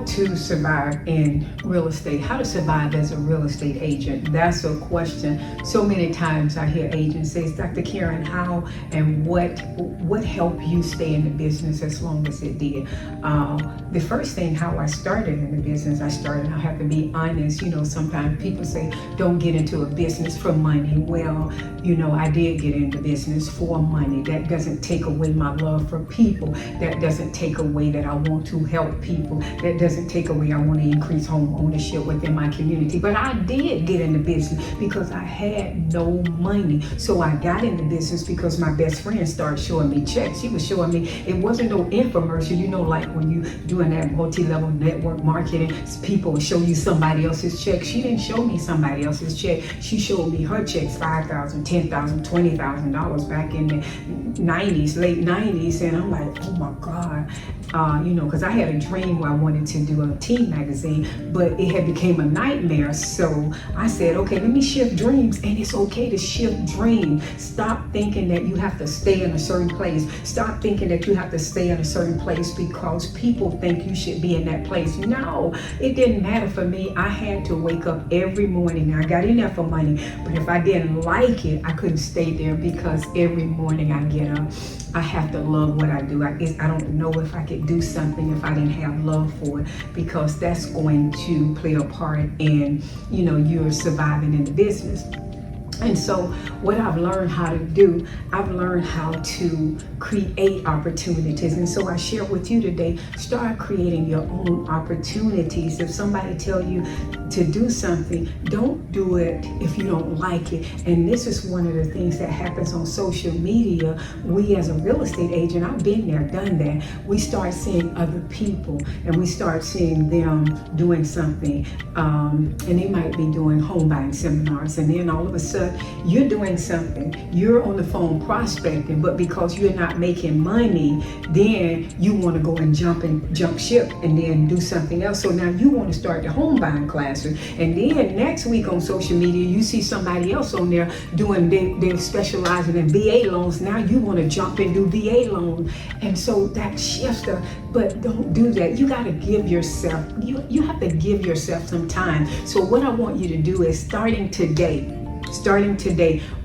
How to survive in real estate, how to survive as a real estate agent. That's a question. So many times I hear agents say, Dr. Karen, how and what helped you stay in the business as long as it did? The first thing, how I started in the business, I have to be honest, sometimes people say, don't get into a business for money. Well, I did get into business for money. That doesn't take away my love for people. That doesn't take away that I want to help people. That doesn't take away I want to increase home ownership within my community. But I did get into business because I had no money. So I got into business because my best friend started showing me checks. She was showing me, it wasn't no infomercial, like when you doing that multi-level network marketing, people will show you somebody else's check. She didn't show me somebody else's check. She showed me her checks, $5,000, $10,000, $20,000 back in the 90s, late 90s. And I'm like, oh my God, because I had a dream where I wanted to do a teen magazine, but it had became a nightmare. So I said, okay, let me shift dreams. And it's okay to shift dreams. Stop thinking that you have to stay in a certain place. Stop thinking that you have to stay in a certain place because people think you should be in that place. No, it didn't matter for me. I had to wake up every morning. I got in there for money, but if I didn't like it, I couldn't stay there because every morning I get up, I have to love what I do. I don't know if I could do something if I didn't have love for it, because that's going to play a part in, you're surviving in the business. And so what I've learned how to do, I've learned how to create opportunities. And so I share with you today, start creating your own opportunities. If somebody tell you to do something, don't do it if you don't like it. And this is one of the things that happens on social media. We as a real estate agent, I've been there, done that. We start seeing other people and we start seeing them doing something. And they might be doing home buying seminars. And then all of a sudden, you're doing something, you're on the phone prospecting, but because you're not making money, then you want to go and jump ship and then do something else. So now you want to start the home buying classes, and then next week on social media you see somebody else on there doing, they're specializing in VA loans. Now you want to jump and do VA loans, and so that shifts but don't do that. You got to give yourself, you have to give yourself some time. So what I want you to do is starting today,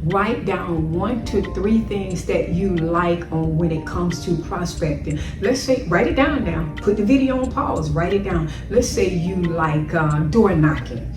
write down 1 to 3 things that you like on when it comes to prospecting. Let's say, write it down now. Put the video on pause, write it down. Let's say you like door knocking.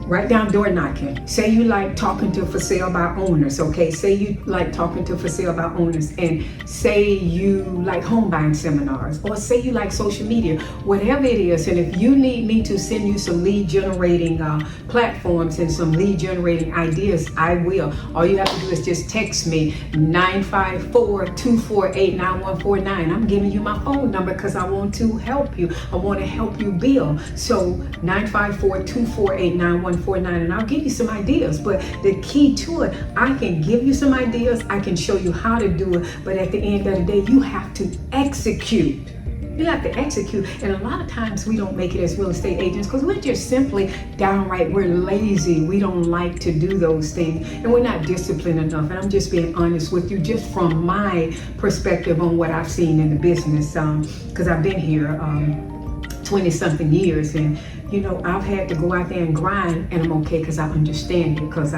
Write down door knocking. Say you like talking to for sale by owners, okay? Say you like talking to for sale by owners, and say you like home buying seminars, or say you like social media, whatever it is. And if you need me to send you some lead generating platforms and some lead generating ideas, I will. All you have to do is just text me 954-248-9149. I'm giving you my phone number because I want to help you. I want to help you build. So 954-248-9149. And I'll give you some ideas, but the key to it, I can give you some ideas, I can show you how to do it, but at the end of the day, you have to execute. You have to execute. And a lot of times we don't make it as real estate agents because we're just simply downright, we're lazy. We don't like to do those things, and we're not disciplined enough. And I'm just being honest with you, just from my perspective on what I've seen in the business, because I've been here 20 something years, and I've had to go out there and grind, and I'm okay because I understand it, because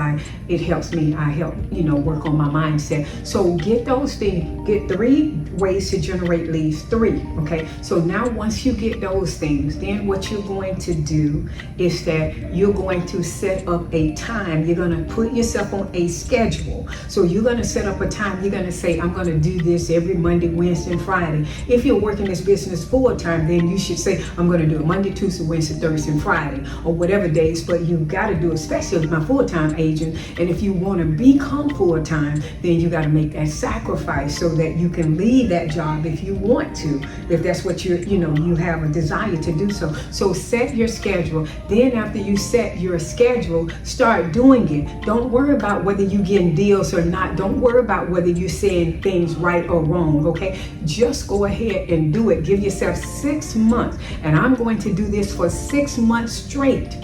it helps me. I help, work on my mindset. So get those things, get 3 ways to generate leads, 3, okay? So now once you get those things, then what you're going to do is that you're going to set up a time. You're going to put yourself on a schedule. So you're going to set up a time. You're going to say, I'm going to do this every Monday, Wednesday, and Friday. If you're working this business full time, then you should say, I'm going to do it Monday, Tuesday, Wednesday, Thursday, and Friday, or whatever days, but you got to do it, especially as my full-time agent. And if you want to become full-time, then you got to make that sacrifice so that you can leave that job if you want to, if that's what you have a desire to do so. So set your schedule. Then after you set your schedule, start doing it. Don't worry about whether you're getting deals or not. Don't worry about whether you're saying things right or wrong, okay? Just go ahead and do it. Give yourself 6 months, and I'm going to do this for 6 months straight.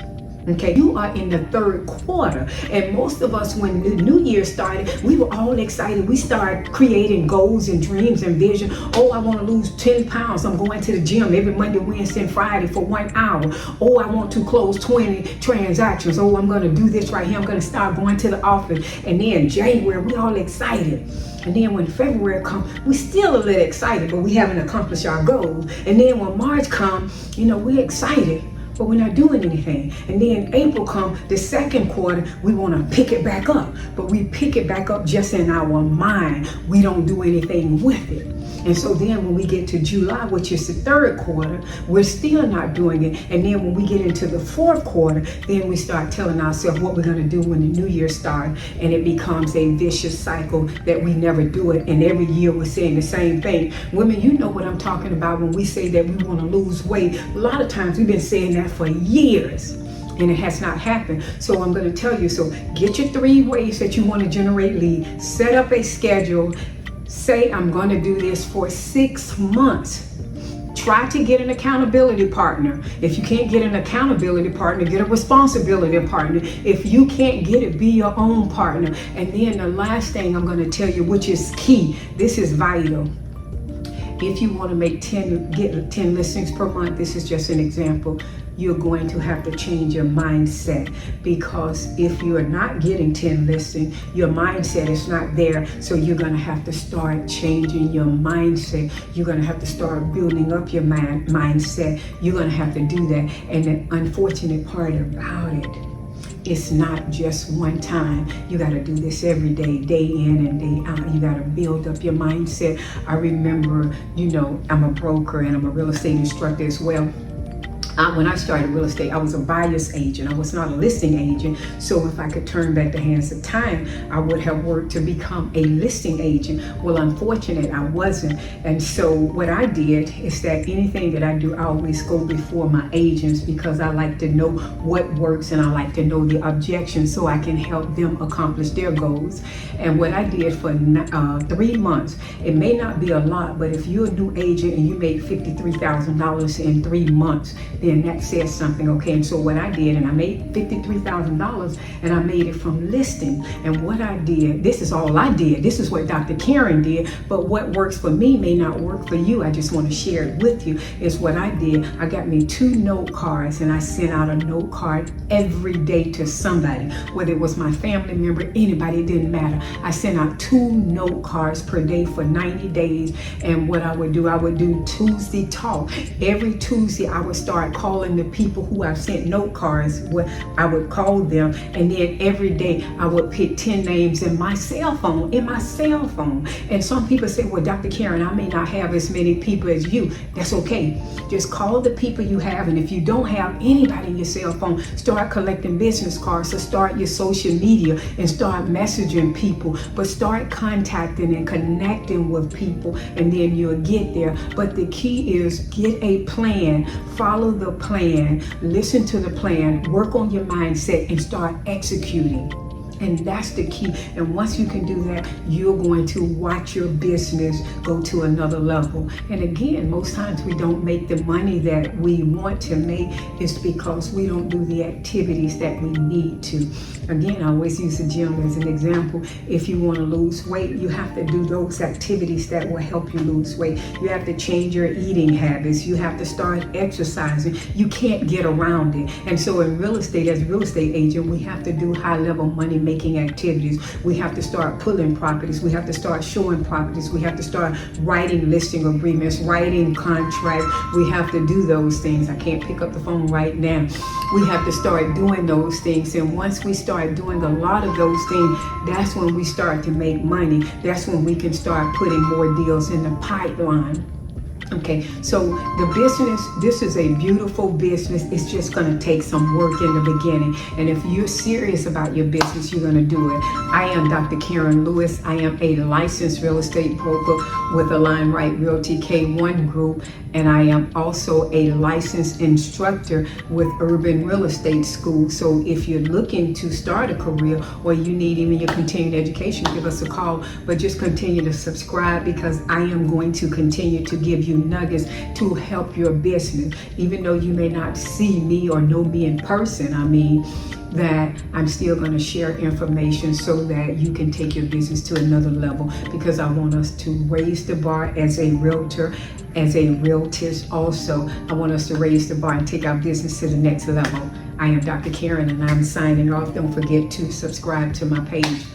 Okay, you are in the third quarter, and most of us, when the new year started, we were all excited. We started creating goals and dreams and vision. Oh, I want to lose 10 pounds. I'm going to the gym every Monday, Wednesday, and Friday for 1 hour. Oh, I want to close 20 transactions. Oh, I'm going to do this right here. I'm going to start going to the office. And then January, we all excited. And then when February comes, we still a little excited, but we haven't accomplished our goals. And then when March comes, we're excited, but we're not doing anything. And then April come, the second quarter, we want to pick it back up, but we pick it back up just in our mind. We don't do anything with it. And so then when we get to July, which is the third quarter, we're still not doing it. And then when we get into the fourth quarter, then we start telling ourselves what we're going to do when the new year starts. And it becomes a vicious cycle that we never do it. And every year we're saying the same thing. Women, you know what I'm talking about when we say that we want to lose weight. A lot of times we've been saying that for years, and it has not happened. So I'm going to tell you, so get your 3 ways that you want to generate leads, set up a schedule, say I'm going to do this for 6 months. Try to get an accountability partner. If you can't get an accountability partner, get a responsibility partner. If you can't get it, be your own partner. And then the last thing I'm going to tell you, which is key, this is vital. If you want to get 10 listings per month, this is just an example, you're going to have to change your mindset, because if you're not getting 10 listings, your mindset is not there. So you're going to have to start changing your mindset. You're going to have to start building up your mindset. You're going to have to do that. And the unfortunate part about it, it's not just one time. You got to do this every day, day in and day out. You got to build up your mindset. I remember, I'm a broker and I'm a real estate instructor as well. When I started real estate, I was a buyer's agent. I was not a listing agent. So if I could turn back the hands of time, I would have worked to become a listing agent. Well, unfortunately, I wasn't. And so what I did is that anything that I do, I always go before my agents, because I like to know what works and I like to know the objections so I can help them accomplish their goals. And what I did for 3 months, it may not be a lot, but if you're a new agent and you made $53,000 in 3 months, then that says something, okay? And so what I did, and I made $53,000, and I made it from listing. And what I did, this is all I did. This is what Dr. Karen did, but what works for me may not work for you. I just want to share it with you, is what I did. I got me 2 note cards, and I sent out a note card every day to somebody, whether it was my family member, anybody, it didn't matter. I sent out 2 note cards per day for 90 days. And what I would do Tuesday talk. Every Tuesday, I would start calling the people who I've sent note cards. I would call them, and then every day I would pick 10 names in my cell phone. And some people say, well, Dr. Karen, I may not have as many people as you. That's okay. Just call the people you have, and if you don't have anybody in your cell phone, start collecting business cards. So start your social media and start messaging people, but start contacting and connecting with people, and then you'll get there. But the key is get a plan, follow the plan, listen to the plan, work on your mindset, and start executing. And that's the key. And once you can do that, you're going to watch your business go to another level. And again, most times we don't make the money that we want to make. It's because we don't do the activities that we need to. Again, I always use the gym as an example. If you want to lose weight, you have to do those activities that will help you lose weight. You have to change your eating habits. You have to start exercising. You can't get around it. And so in real estate, as a real estate agent, we have to do high-level money making activities. We have to start pulling properties. We have to start showing properties. We have to start writing listing agreements, writing contracts. We have to do those things. I can't pick up the phone right now. We have to start doing those things. And once we start doing a lot of those things, that's when we start to make money. That's when we can start putting more deals in the pipeline. Okay, so the business, this is a beautiful business. It's just going to take some work in the beginning. And if you're serious about your business, you're going to do it. I am Dr. Karen Lewis. I am a licensed real estate broker with Align Right Realty K1 Group. And I am also a licensed instructor with Urban Real Estate School. So if you're looking to start a career or you need even your continuing education, give us a call. But just continue to subscribe, because I am going to continue to give you you nuggets to help your business. Even though you may not see me or know me in person, that I'm still going to share information so that you can take your business to another level, because I want us to raise the bar as a realtor, as a realtist also. I want us to raise the bar and take our business to the next level. I am Dr. Karen, and I'm signing off. Don't forget to subscribe to my page.